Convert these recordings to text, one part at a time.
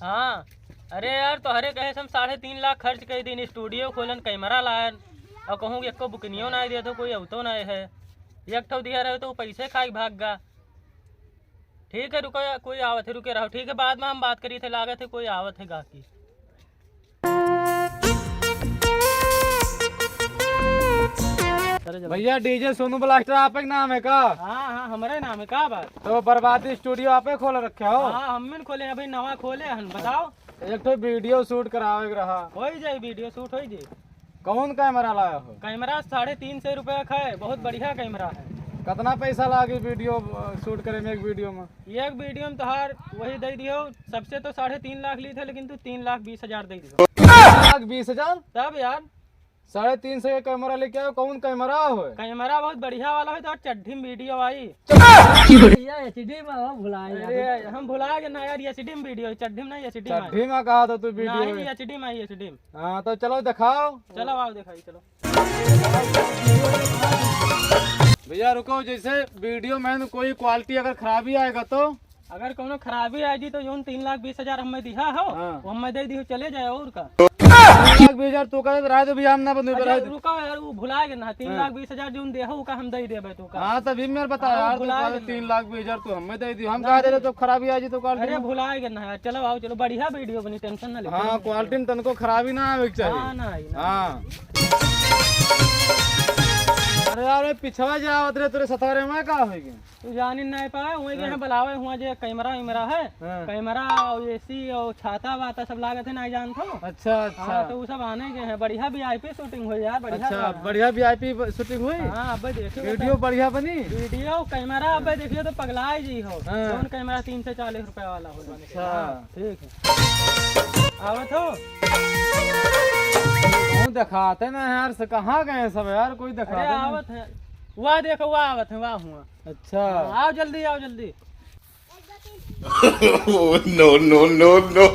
हाँ। अरे यार तो हरे कहे हम 3.5 लाख खर्च कर दिन स्टूडियो खोलन कैमरा लायन और कहूँ कि एको बुकनियो ना दिया तो कोई अवतो ना है एक ठो दिया रहे तो पैसे खाई भाग गा। ठीक है रुको कोई आवत है रुके रहो ठीक है बाद में हम बात करी थे लागत है कोई आवत है गाकी। भैया डीजे सोनू ब्लास्टर आप एक नाम है का? हाँ हाँ हमारे नाम है का बात। तो बर्बादी स्टूडियो आपे खोल रखे हो? हाँ हम खोले अभी नवा खोले हन बताओ। एक तो वीडियो शूट करावे रहा हो जाए वीडियो शूट हो जाए। कौन कैमरा लाया हो? कैमरा 350 रुपये का है बहुत बढ़िया कैमरा है। कितना पैसा लागे वीडियो शूट करे में? एक वीडियो में तोहार वही दे दियो सबसे तो 3.5 लाख ली थे लेकिन तू 3,20,000 दे दियो। 3,20,000 तब यार 350 का कैमरा लेके आओ। कौन कैमरा हो? कैमरा बहुत बढ़िया वाला है तो चड्ढी में वीडियो आई। अरे हम भुला गए ना यार एचडी में वीडियो चड्ढी में नहीं एचडी में। चड्ढी में कहा था तू वीडियो? नहीं एचडी में आई एचडी में। हाँ तो चलो दिखाओ। चलो आओ दिखाई चलो। भैया रुको जैसे वीडियो में कोई क्वालिटी अगर खराबी आएगा तो? अगर कोनो खराबी आएगी तो यूं 3,20,000 हमें दिया हो। हाँ। वो हमें दे दी चले जाए और का 3,20,000 तू कह रहा है तो भैया हम ना बंद रुका यार वो भुला गए ना 3,20,000 जो दे हो का हम दे देबे तू का। हाँ तभी मेरे बता यार 3,20,000 तू हमें दे दी हम कहा दे रहे तो खराबी आ जी तो क्वालिटी। अरे भुला गए ना यार चलो आओ चलो बढ़िया वीडियो बनी टेंशन ना ले। हाँ क्वालिटी में तनको खराबी ना आवे चाहिए। हाँ ना हाँ अरे यार पिछवा जावत रे तेरे सतारे में का होगी? तू जानी नहीं पाए वही के बुलावे हुआ जे कैमरा वैमरा है। कैमरा और एसी और छाता वाता सब लागत है नहीं जानत हो। अच्छा अच्छा तो वो सब आने के हैं बढ़िया वीआईपी शूटिंग हो यार बढ़िया। अच्छा बढ़िया वीआईपी शूटिंग हुई? हाँ अब देखियो वीडियो बढ़िया बनी। वीडियो कैमरा अब देखियो तो पगला जी हो। कौन कैमरा 3 से 40 रुपए वाला हो। अच्छा ठीक है आवत हो दिखाते ना यार से कहाँ गए सब यार कोई दिखा आवत है वहाँ देखो वहाँ आवत है वहाँ हुआ। अच्छा आओ जल्दी आओ जल्दी। नो नो नो नो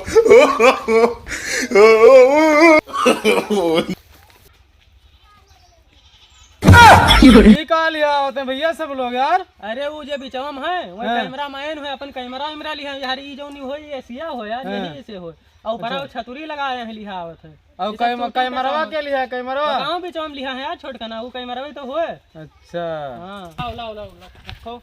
लिया होते भैया सब लोग यार। अरे वो जो बिचवम है वो कैमरा मैन है अपन कैमरा वैमरा लिया यार ये जो नहीं हो एसिया हो यार यही से हो और ऊपर छतुरी लगाए हैं लिहा आवत है। और कैमरवा के लिया कैमरवा गांव बिचवम लिया है यार छोटका ना वो कैमरा भी तो होए। अच्छा हाँ लाओ लाओ लाओ रखो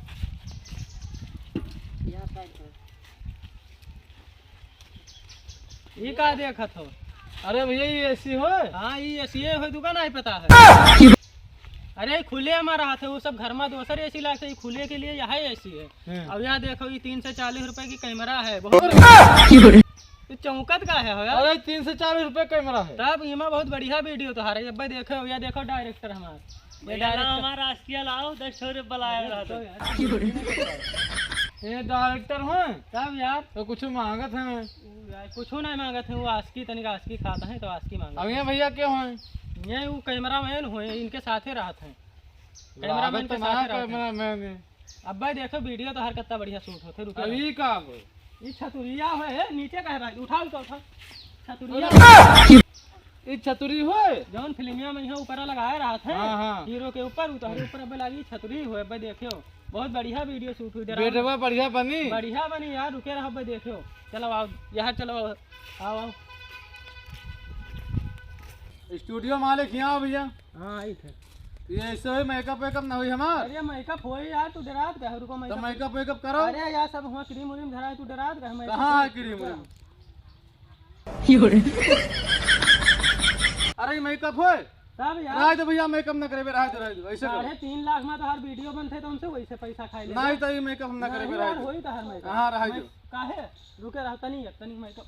ये का देखत हो? अरे भैया ये एसी हो? हाँ ये एसी हो दुकान नहीं पता है। अरे खुले हमारा हाथ है वो सब घर में दूसरे एसी लाते खुले के लिए यहाँ एसी है। अब यहाँ देखो ये 3 से 40 रुपए की कैमरा है बहुत तो चौकत का है यार। अरे 3 से 40 रुपए कैमरा है तब इमा बहुत बढ़िया वीडियो तो हारे अब देखो या देखो डायरेक्टर हमारा ये डायरेक्टर हमारा आस्किया लाओ 10 रुपए लाया तो ये डायरेक्टर हैं तब यार तो कुछ मांगत है यार कुछ नहीं मांगत है वो आस्की तनिक आस्की खाता है तो आस्की मांगत। अब ये भैया क्या हैं? ये वो कैमरा मैन हुए इनके साथ ही रहते हैं कैमरा मैन के साथ कैमरा मैन। अब भाई देखो वीडियो तो हर कितना बढ़िया शूट होते रुके अभी का ये छतुरिया है नीचे का है भाई उठाओ तो उठाओ छतुरिया ये छतुरी हो जौन फिल्मिया में यहाँ ऊपर लगाए रहा था हाँ। हीरो के ऊपर उतारे ऊपर अब लगी छतुरी हुए भाई देखियो बहुत बढ़िया वीडियो शूट हुई बेटवा बढ़िया बनी यार रुके रहो भाई देखियो चलो आओ यहाँ चलो आओ आओ स्टूडियो मालिक यहाँ आओ भैया। हाँ आई थे ये ऐसे हुई मेकअप वेकअप ना हुई हमार? अरे मेकअप हो यार तू डरात का रुको तो मेकअप वेकअप करो। अरे यार सब हुआ क्रीम व्रीम धरा तू डरात का मैं कहाँ है क्रीम व्रीम? अरे मेकअप हो तब यार रहा तो भैया मेकअप ना करे रहा तो ऐसे 3.5 लाख में तो हर वीडियो बनते तो उनसे वैसे पैसा खाई ले नहीं तो ये मेकअप ना करे रहा होई तो हर मेकअप हां रहा जो काहे रुके रहा तनी मेकअप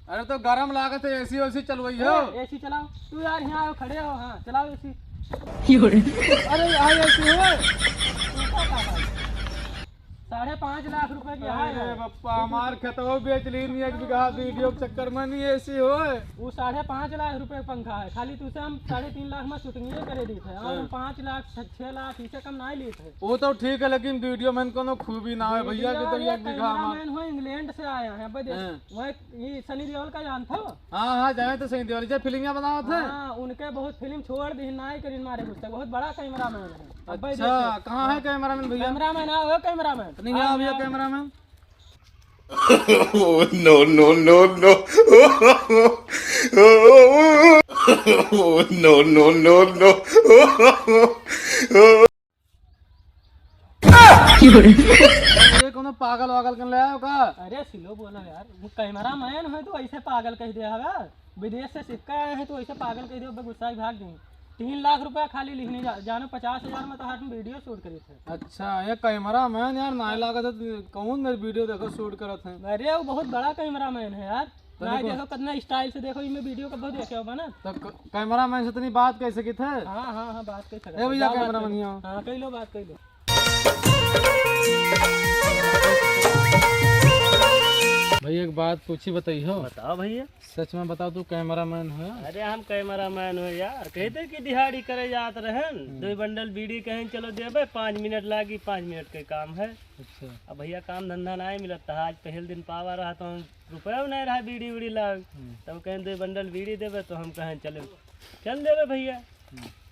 अरे तो गरम लागत है एसी ओसी चलवाई हो। एसी चलाओ तू यार यहाँ आओ खड़े हो। हाँ चलाओ एसी। अरे यहाँ एसी हो 5.5 लाख रुपए की है। अरे बप्पा हमार खेतों बेच ली नहीं, 1 बीघा वीडियो के चक्कर में नहीं ऐसी हो। वो 5.5 लाख रुपए का पंखा है, खाली तुझसे हम 3.5 लाख में शूटिंग करे दी थे, और 5 लाख 6 लाख इससे कम नहीं ली थे। वो तो ठीक है, लेकिन वीडियो में कोनो खूबी ना है भैया की, तो 1 बीघा कैमरामैन हो इंग्लैंड से आया है, वो ये सनी देओल का जानते हो? हाँ जाए तो सही दिवाली जब फिल्म बनाओ थे। हाँ, उनके बहुत फिल्म छोड़ दी नहीं करी मारे गुस्से, बहुत बड़ा कैमरामैन है। अच्छा कहाँ है कैमरामैन भैया? कैमरामैन आओ कैमरामैन नहीं है भैया cameraman. Oh, no, no, no, no. Oh, no, no, no, no. ये कोनो पागल वागल कर ले आयो का? अरे सिलो बोला यार, वो कैमरामैन है तो ऐसे पागल कह दे हवा, विदेश से सिक्का आए हैं तो ऐसे पागल कह दे, गुस्सा भाग देंगे। 3 लाख रुपया खाली लिखने जानो, 50,000 में तो हम वीडियो शूट करे थे। अच्छा ये कैमरामैन यार ना लगा था, कौन मेरी वीडियो देखो शूट करत है? अरे वो बहुत बड़ा कैमरामैन है यार, नहीं देखो कितना स्टाइल से, देखो इसमें वीडियो का बहुत देखे होगा ना। तो कैमरामैन से इतनी बात कैसे की थे? हाँ बात कर सकते। ए भैया कैमरामैन यहाँ। हाँ कह लो, बात कर लो। भैया एक बात पूछी बताई हो। बताओ भैया। सच में बताओ तू कैमरामैन है? अरे हम कैमरामैन हो यार, कहते कि दिहाड़ी करे जात रहन, 2 बंडल बीड़ी कहें चलो देवे, 5 मिनट लागी, 5 मिनट के काम है। अच्छा अब भैया काम धंधा नहीं मिलता, आज पहले दिन पावा रहा तो रुपया नहीं रहा बीड़ी उड़ी लाग, तब कहें 2 बंडल बीड़ी देवे, तो हम कहें चल देवे भैया।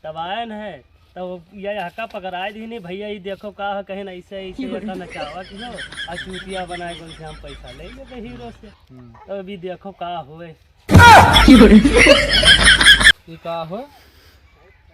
तब आयन है तब ये हक्का पकड़ाए दी नहीं भैया, ये देखो का है, कहीं ऐसे ऐसा नचावा कि नो आ चूतिया बनाए बोल से हम पैसा ले लेते हीरो से। तो अभी देखो का हुए ये का हो?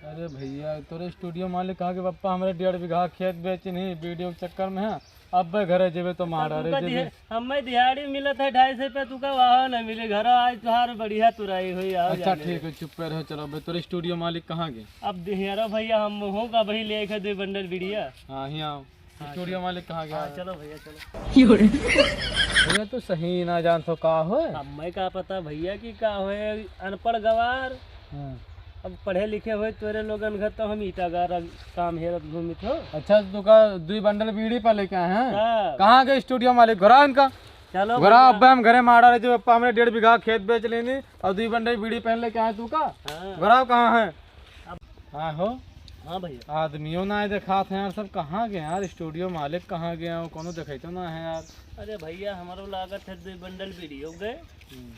अरे भैया तोरे स्टूडियो मालिक कहा कि पप्पा हमारे 1.5 बीघा खेत बेच नहीं वीडियो के चक्कर में है, अब घरे जेबे तो मार रहे हमें दिहाड़ी मिलत है 250 रुपये, तू का वहाँ न मिले घर आज तुहार बढ़िया तुराई हुई। अच्छा ठीक है चुप पे रहो, चलो भाई तोरे स्टूडियो मालिक कहाँ गए? अब दिहारो भैया हम होगा वही ले के 2 बंडल बीड़िया। हाँ ही आओ, स्टूडियो मालिक कहाँ गया? चलो भैया चलो। भैया तू सही ना जान तो का हो? अब मैं का पता भैया की का हो, अनपढ़ गवार। अब पढ़े लिखे हुए तोरे लोगन घर तो हम ईटागार काम हेरत घूमित हो। अच्छा तू का 2 बंडल बीड़ी पर लेके आए हैं? कहाँ गए स्टूडियो मालिक? घरा इनका चलो घरा, अब हम घरे मारा रहे थे पप्पा, हमने 1.5 बीघा खेत बेच लेनी और 2 बंडल बीड़ी पहन लेके आए तू का? घरा कहाँ है? हाँ हो। हाँ भैया आदमियों ना देखा थे यार, सब कहाँ गए यार? स्टूडियो मालिक कहाँ गया? कोनो देखे तो ना है यार। अरे भैया हमारो लागत है 2 बंडल बीड़ी हो गए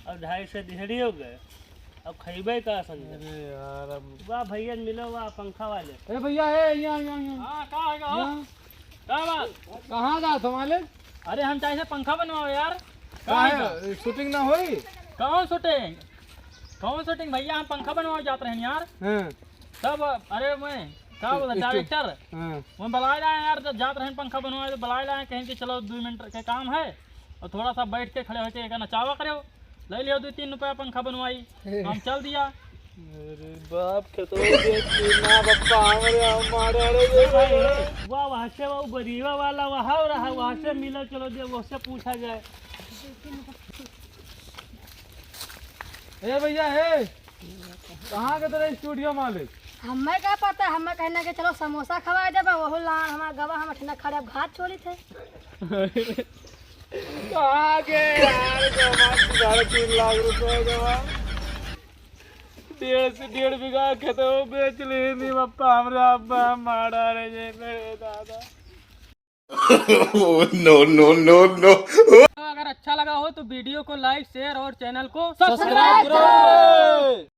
और 250 से दिहाड़ी हो गए, अब खैबे का समझे। अरे यार अब वाह भैया मिलो, वाह पंखा वाले। ए भैया है यहाँ कहाँ जा तो मालिक? अरे हम चाहे पंखा बनवाओ यार। शूटिंग ना हुई? कौन शूटिंग भैया, हम पंखा बनवाओ जाते हैं यार सब। अरे मैं क्या बोला डायरेक्टर वो बुलाए लाए यार, जब जाते रहे पंखा बनवाए तो बुलाए लाए, कहें कि चलो 2 मिनट के काम है और थोड़ा सा बैठ के खड़े होके एक नचावा करो, ले लियो 2-3 रुपया पंखा बनवाई, हम चल दिया। अरे बाप खेतो ना बप्पा हमारे वाह वहाँ से वो गरीबा वाला वहाँ रहा, वहाँ से मिलो चलो दे, वो से पूछा जाए। ए भैया है कहाँ के तेरे स्टूडियो मालिक? हमें क्या पता, हमें कहना कि चलो समोसा खवा देबे, वो ला हमारा गवा हम ठंडा खड़े घाट छोड़ी थे। कहाँ के यार, 3.5 लाख रुपए जमा 1.5 बीघा खेतो बेच ली पप्पा, हमरे अब्बा मारा रे जे मेरे दादा। Oh, no, no, no, no. अगर अच्छा लगा हो तो वीडियो को लाइक शेयर और चैनल को सब्सक्राइब करो।